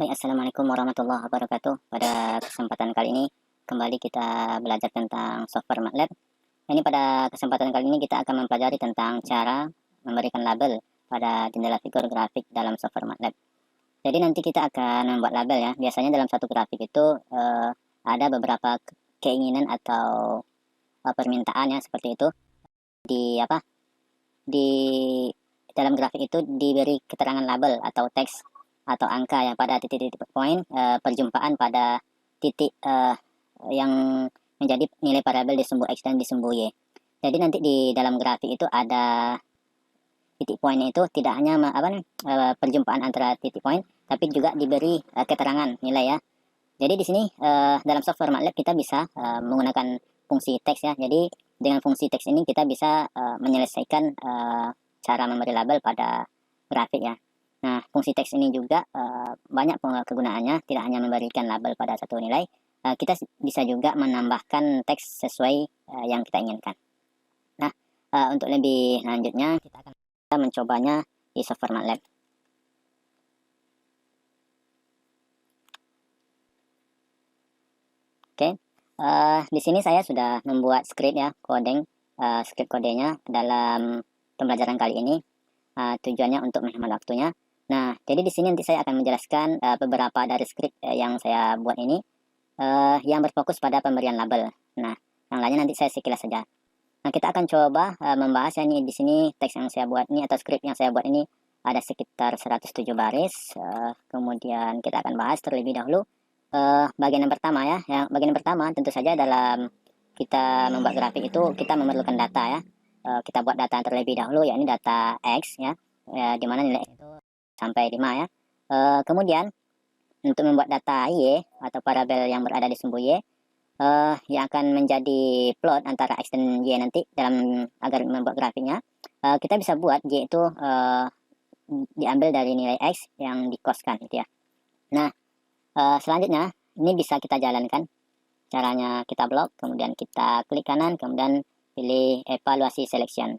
Baik, Assalamualaikum warahmatullahi wabarakatuh. Pada kesempatan kali ini, kembali kita belajar tentang software MATLAB. Ini pada kesempatan kali ini kita akan mempelajari tentang cara memberikan label pada jendela figur grafik dalam software MATLAB. Jadi nanti kita akan membuat label ya. Biasanya dalam satu grafik itu ada beberapa keinginan atau permintaan ya seperti itu. Di dalam grafik itu diberi keterangan label atau teks atau angka yang pada titik-titik poin perjumpaan pada titik yang menjadi nilai variabel di sumbu X dan di sumbu Y. Jadi nanti di dalam grafik itu ada titik poinnya itu tidak hanya perjumpaan antara titik poin, tapi juga diberi keterangan nilai ya. Jadi di sini dalam software MATLAB kita bisa menggunakan fungsi teks ya. Jadi dengan fungsi teks ini kita bisa menyelesaikan cara memberi label pada grafik ya. Nah, fungsi teks ini juga banyak kegunaannya, tidak hanya memberikan label pada satu nilai, kita bisa juga menambahkan teks sesuai yang kita inginkan. Nah, untuk lebih lanjutnya kita akan mencobanya di software MATLAB. Oke, di sini saya sudah membuat script ya, script kodenya dalam pembelajaran kali ini. Tujuannya untuk menghemat waktunya. Nah, jadi di sini nanti saya akan menjelaskan beberapa dari script yang saya buat ini yang berfokus pada pemberian label. Nah, yang lainnya nanti saya sekilas saja. Nah, kita akan coba membahas ya, ini di sini teks yang saya buat ini atau script yang saya buat ini ada sekitar 107 baris. Kemudian kita akan bahas terlebih dahulu bagian yang pertama ya. Yang bagian yang pertama tentu saja dalam kita membuat grafik itu kita memerlukan data ya. Kita buat data terlebih dahulu ya, ini data X ya, di mana nilai itu sampai 5 ya. Kemudian untuk membuat data Y atau variabel yang berada di sumbu Y yang akan menjadi plot antara X dan Y nanti dalam agar membuat grafiknya, kita bisa buat Y itu diambil dari nilai X yang dikoskan gitu ya. Nah, selanjutnya ini bisa kita jalankan. Caranya kita blok, kemudian kita klik kanan, kemudian pilih evaluasi selection.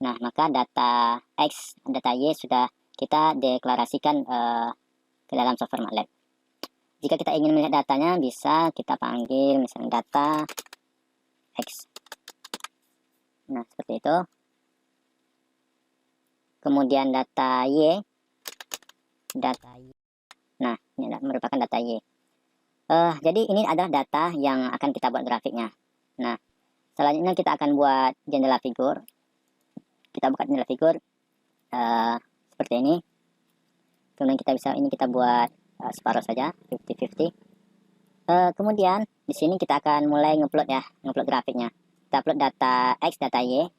Nah, maka data X, data Y sudah kita deklarasikan ke dalam software MATLAB. Jika kita ingin melihat datanya, bisa kita panggil misalnya data X. Nah, seperti itu. Kemudian data Y. Nah, ini merupakan data Y. Jadi ini adalah data yang akan kita buat grafiknya. Nah, selanjutnya kita akan buat jendela figur. Kita buka jendela figur seperti ini. Kemudian kita buat separuh saja, 50-50. Kemudian di sini kita akan mulai ngupload grafiknya. Kita upload data X, data Y.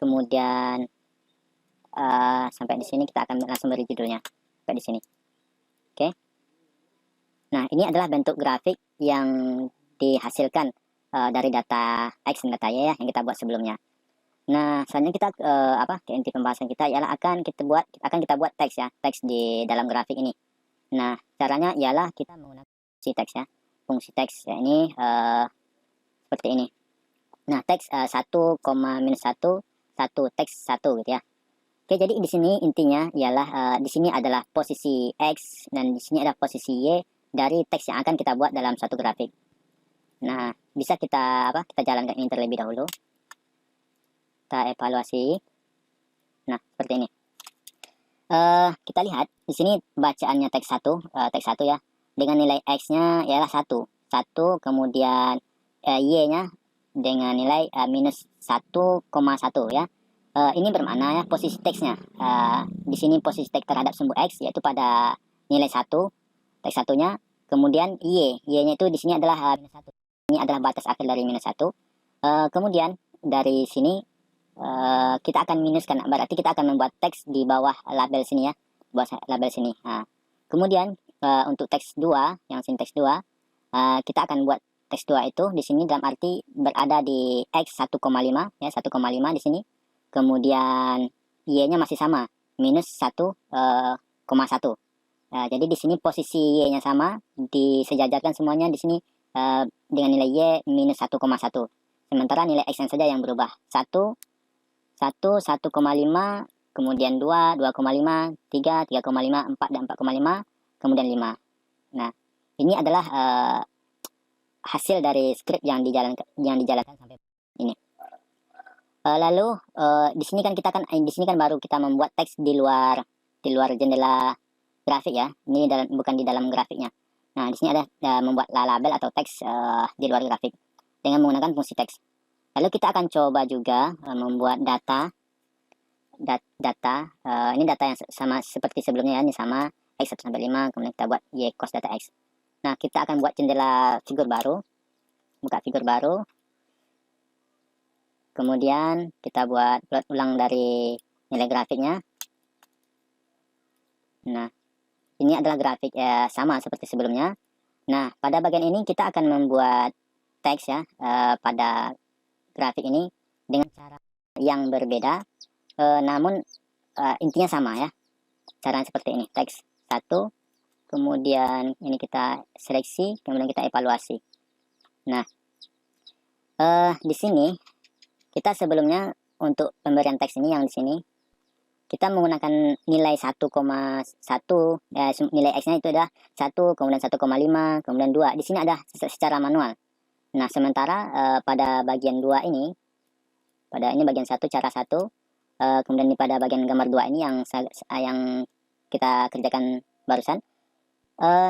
Kemudian sampai di sini kita akan langsung beri judulnya sampai di sini. Oke. Nah, ini adalah bentuk grafik yang dihasilkan dari data X dan data Y ya, yang kita buat sebelumnya. Nah, selanjutnya kita ke inti pembahasan kita ialah akan kita buat teks ya, teks di dalam grafik ini. Nah, caranya ialah kita menggunakan fungsi teks ya. Fungsi teks ya ini seperti ini. Nah, teks 1, minus 1, 1 teks 1 gitu ya. Oke, jadi di sini intinya ialah di sini adalah posisi X dan di sini adalah posisi Y dari teks yang akan kita buat dalam satu grafik. Nah, bisa kita jalankan ini terlebih dahulu. Kita evaluasi. Nah, seperti ini. Kita lihat di sini bacaannya teks 1 ya. Dengan nilai X-nya ialah 1. 1 kemudian Y-nya dengan nilai minus 1,1 ya. Ini bermakna ya posisi teksnya. Di sini posisi teks terhadap sumbu X yaitu pada nilai 1, teks 1-nya. Kemudian Y-nya itu di sini adalah minus 1. Ini adalah batas akhir dari minus 1. Kemudian dari sini kita akan minuskan, berarti kita akan membuat teks di bawah label sini ya, bawah label sini. Nah, kemudian untuk teks 2, yang sini teks 2, kita akan buat teks 2 itu di sini dalam arti berada di X 1,5 ya, 1,5 di sini. Kemudian Y-nya masih sama, minus 1,1. Jadi di sini posisi Y-nya sama, disejajarkan semuanya di sini dengan nilai Y minus 1,1. Sementara nilai X saja yang berubah. 1, 1,5, kemudian 2, 2,5, 3, 3,5, 4, dan 4,5. kemudian 5. Nah, ini adalah hasil dari script yang dijalankan sampai ini. Lalu di sini kan di sini kan baru kita membuat teks di luar jendela grafik ya. Ini bukan di dalam grafiknya. Nah, di sini ada membuat label atau teks di luar grafik dengan menggunakan fungsi teks. Lalu kita akan coba juga membuat data. Ini data yang sama seperti sebelumnya ya. Ini sama x 1 sampai 5, kemudian kita buat y cos data x. Nah, kita akan buat jendela figur baru. Buka figur baru. Kemudian kita buat plot ulang dari nilai grafiknya. Nah, ini adalah grafik sama seperti sebelumnya. Nah, pada bagian ini kita akan membuat teks ya pada grafik ini dengan cara yang berbeda. Namun intinya sama ya. Caranya seperti ini. Teks 1, kemudian ini kita seleksi, kemudian kita evaluasi. Nah, di sini kita sebelumnya untuk pemberian teks ini yang di sini kita menggunakan nilai 1,1 nilai x-nya itu adalah 1, kemudian 1,5, kemudian 2. Di sini ada secara manual. Nah, sementara pada bagian 2 ini, pada ini bagian 1 cara 1, kemudian di pada bagian gambar 2 ini yang kita kerjakan barusan,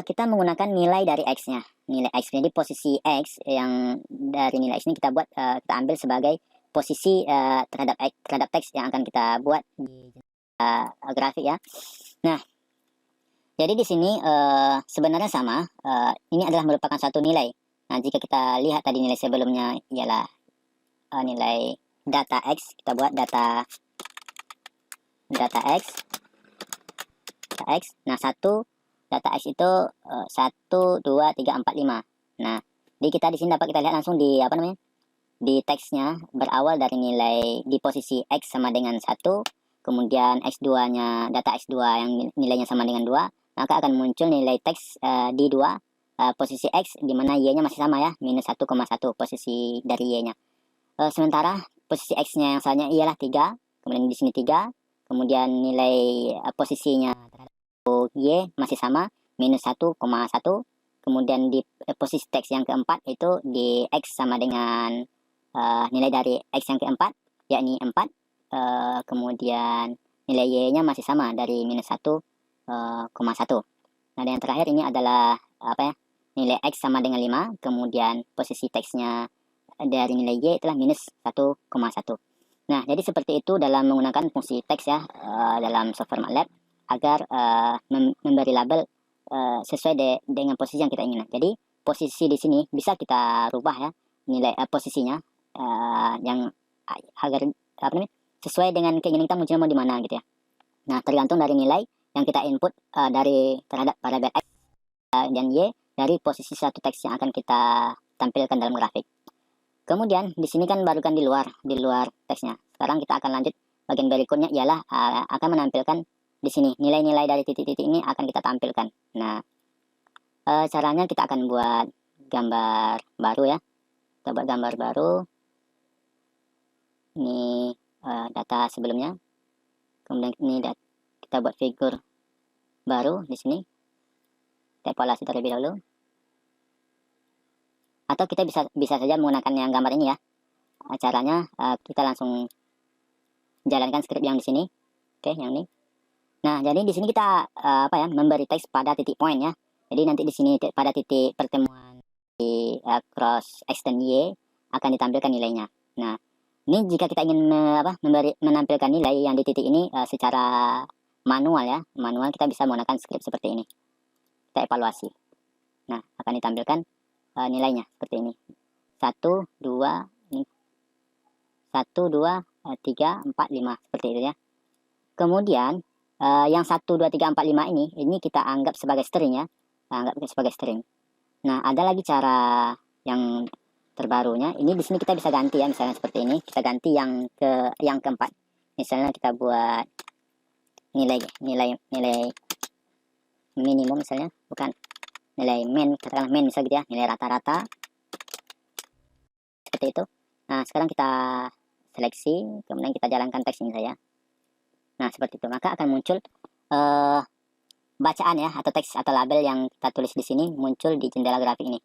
kita menggunakan nilai dari x-nya. Nilai x, jadi posisi x yang dari nilai x ini kita buat, kita ambil sebagai posisi terhadap teks yang akan kita buat di grafik ya. Nah, jadi di sini sebenarnya sama. Ini adalah merupakan satu nilai. Nah, jika kita lihat tadi nilai sebelumnya ialah nilai data x, kita buat data x. Nah, data x itu 1, 2, 3, 4, 5. Nah, di sini dapat kita lihat langsung di di teksnya berawal dari nilai di posisi x sama dengan 1, kemudian x2-nya, data x2 yang nilainya sama dengan 2, maka akan muncul nilai teks di 2 posisi x, di mana y-nya masih sama ya, minus 1,1 posisi dari y-nya. Sementara posisi x-nya yang selanjutnya ialah 3, kemudian di sini 3, kemudian nilai posisinya terhadap y masih sama, minus 1,1, kemudian di posisi teks yang keempat itu di x sama dengan nilai dari x yang keempat, yakni 4, kemudian nilai y-nya masih sama dari minus 1,1. Nah, dan yang terakhir ini adalah nilai x sama dengan 5, kemudian posisi teksnya dari nilai y itulah minus 1,1. Nah, jadi seperti itu dalam menggunakan fungsi teks ya dalam software MATLAB agar memberi label sesuai dengan posisi yang kita inginkan. Jadi posisi di sini bisa kita rubah ya, nilai posisinya yang agar sesuai dengan keinginan kita munculnya mau di mana gitu ya. Nah, tergantung dari nilai yang kita input dari terhadap variabel x dan y dari posisi satu teks yang akan kita tampilkan dalam grafik. Kemudian di sini kan baru kan di luar teksnya. Sekarang kita akan lanjut bagian berikutnya ialah akan menampilkan di sini nilai-nilai dari titik-titik ini akan kita tampilkan. Nah, caranya kita akan buat gambar baru ya. Kita buat gambar baru. Ini data sebelumnya. Kemudian ini kita buat figur baru di sini. Kita evaluasi terlebih dahulu. Atau kita bisa saja menggunakan yang gambar ini ya. Caranya kita langsung jalankan script yang di sini. Oke, yang ini. Nah, jadi di sini kita memberi teks pada titik point ya. Jadi nanti di sini pada titik pertemuan di cross x dan y akan ditampilkan nilainya. Nah, ini jika kita ingin menampilkan nilai yang di titik ini secara manual ya, kita bisa menggunakan script seperti ini. Kita evaluasi. Nah, akan ditampilkan nilainya seperti ini. 1, 2, ini 1, 2, 3, 4, 5 seperti itu ya. Kemudian yang 1, 2, 3, 4, 5 ini kita anggap sebagai string ya. Anggap sebagai string. Nah, ada lagi cara yang terbarunya. Ini di sini kita bisa ganti ya, misalnya seperti ini. Kita ganti yang keempat. Misalnya kita buat nilai minimum misalnya, bukan nilai main, katakanlah main misalnya gitu ya, nilai rata-rata. Seperti itu. Nah, sekarang kita seleksi, kemudian kita jalankan teks ini saja. Nah, seperti itu. Maka akan muncul bacaan ya atau teks atau label yang kita tulis di sini muncul di jendela grafik ini.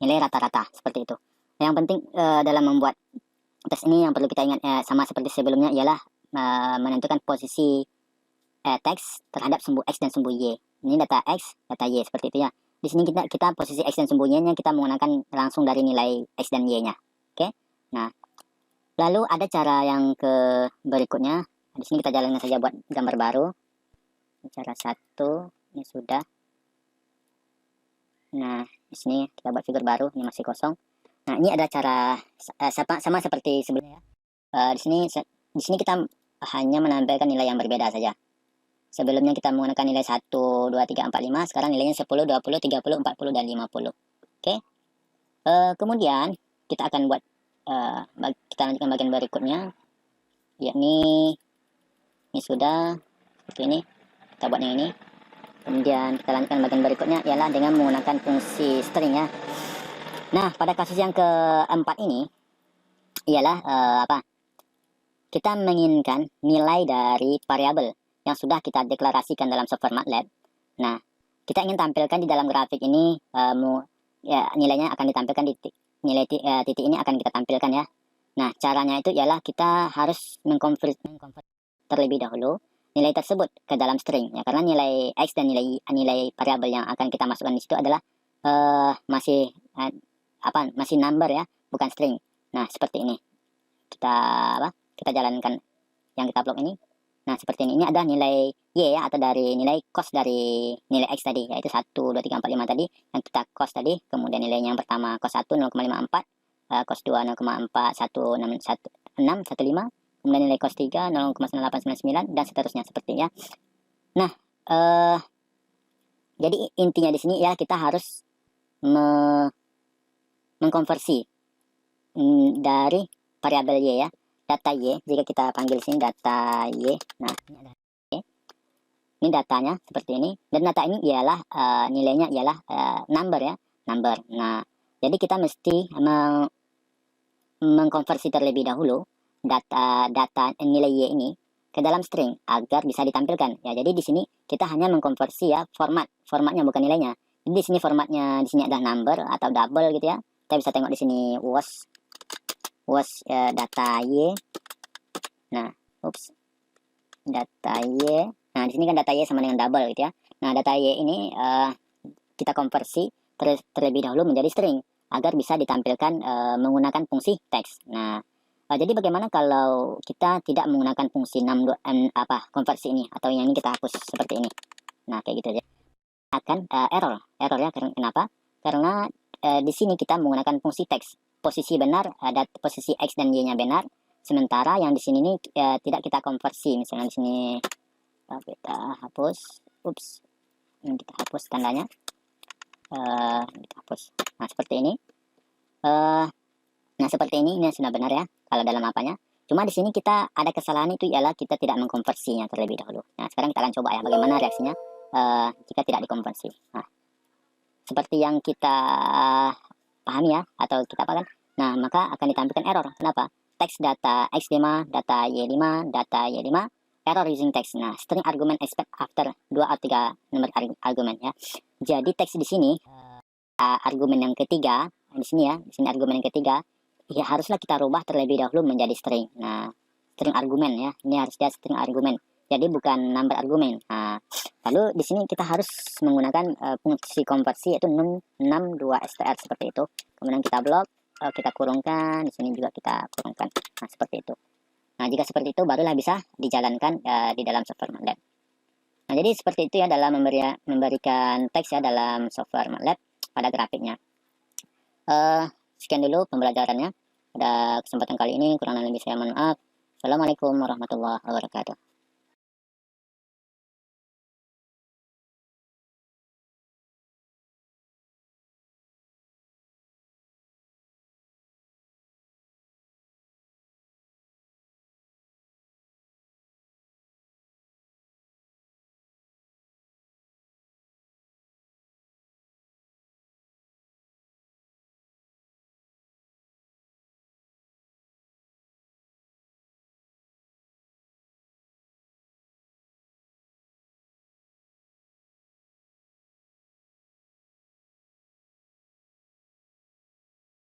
Nilai rata-rata seperti itu. Yang penting dalam membuat teks ini yang perlu kita ingat sama seperti sebelumnya ialah menentukan posisi teks terhadap sumbu X dan sumbu Y. Ini data X, data Y seperti itu ya. Di sini kita posisi X dan sumbu Y-nya kita menggunakan langsung dari nilai X dan Y-nya. Oke. Nah, lalu ada cara yang berikutnya. Di sini kita jalankan saja buat gambar baru. Cara satu, ini sudah. Nah, di sini kita buat figur baru, ini masih kosong. Nah, ini ada cara sama seperti sebelumnya ya. Di sini kita hanya menampilkan nilai yang berbeda saja. Sebelumnya kita menggunakan nilai 1, 2, 3, 4, 5. Sekarang nilainya 10, 20, 30, 40, dan 50. Oke. Kemudian kita akan buat kita lanjutkan bagian berikutnya, yakni ini sudah seperti ini. Kita buat yang ini. Kemudian kita lanjutkan bagian berikutnya ialah dengan menggunakan fungsi string ya. Nah, pada kasus yang keempat ini ialah kita menginginkan nilai dari variabel yang sudah kita deklarasikan dalam software MATLAB. Nah, kita ingin tampilkan di dalam grafik ini, nilainya akan ditampilkan di nilai titik ini akan kita tampilkan ya. Nah, caranya itu ialah kita harus mengkonvert terlebih dahulu nilai tersebut ke dalam string ya, karena nilai X dan nilai variabel yang akan kita masukkan di situ adalah masih number ya, bukan string. Nah, seperti ini. Kita jalankan yang kita blok ini. Nah, seperti ini. Ini ada nilai Y ya, atau dari nilai cos dari nilai X tadi, yaitu 1, 2, 3, 4, 5 tadi, yang kita cos tadi. Kemudian nilainya yang pertama cos 1, 0,54, cos 2, 0,411615, kemudian nilai cos 3, 0,9899, dan seterusnya, seperti ya. Nah, jadi intinya di sini ya, kita harus mengkonversi dari variabel Y ya, data Y, jika kita panggil sini data Y. Nah, ini ada Y. Ini datanya seperti ini, dan data ini ialah nilainya ialah number ya, number. Nah, jadi kita mesti mengkonversi terlebih dahulu data nilai Y ini ke dalam string agar bisa ditampilkan ya. Jadi di sini kita hanya mengkonversi ya formatnya, bukan nilainya. Jadi di sini formatnya, di sini ada number atau double gitu ya. Kita bisa tengok di sini was data Y. Nah, data Y. Nah, di sini kan data Y sama dengan double gitu ya. Nah, data Y ini kita konversi terlebih dahulu menjadi string agar bisa ditampilkan menggunakan fungsi teks. Nah, jadi bagaimana kalau kita tidak menggunakan fungsi konversi ini, atau yang ini kita hapus seperti ini. Nah, kayak gitu aja. Akan error ya. Kenapa? Karena di sini kita menggunakan fungsi teks. Posisi benar, posisi X dan Y-nya benar. Sementara yang di sini ini tidak kita konversi. Misalnya di sini kita hapus. Ini kita hapus tandanya. Kita hapus. Nah, seperti ini. Nah, seperti ini sudah benar ya, kalau dalam apanya. Cuma di sini kita ada kesalahan, itu ialah kita tidak mengkonversinya terlebih dahulu. Nah, sekarang kita akan coba ya bagaimana reaksinya jika tidak dikonversi. Nah, seperti yang kita pahami ya, atau kita apakan. Nah, maka akan ditampilkan error. Kenapa? Teks data X5, data Y5, error using text. Nah, string argument expect after 2 atau 3 nomor argumen ya. Jadi teks di sini argumen yang ketiga, di sini ya, di sini argumen yang ketiga, ya haruslah kita rubah terlebih dahulu menjadi string. Nah, string argumen ya, ini harus dia string argumen. Jadi bukan number argumen. Nah, lalu di sini kita harus menggunakan fungsi konversi, yaitu num62str seperti itu. Kemudian kita blok, kita kurungkan, di sini juga kita kurungkan. Nah, seperti itu. Nah, jika seperti itu barulah bisa dijalankan di dalam software MATLAB. Nah, jadi seperti itu ya dalam memberikan teks ya dalam software MATLAB pada grafiknya. Sekian dulu pembelajarannya. Pada kesempatan kali ini kurang lebih saya mohon maaf. Assalamualaikum warahmatullahi wabarakatuh.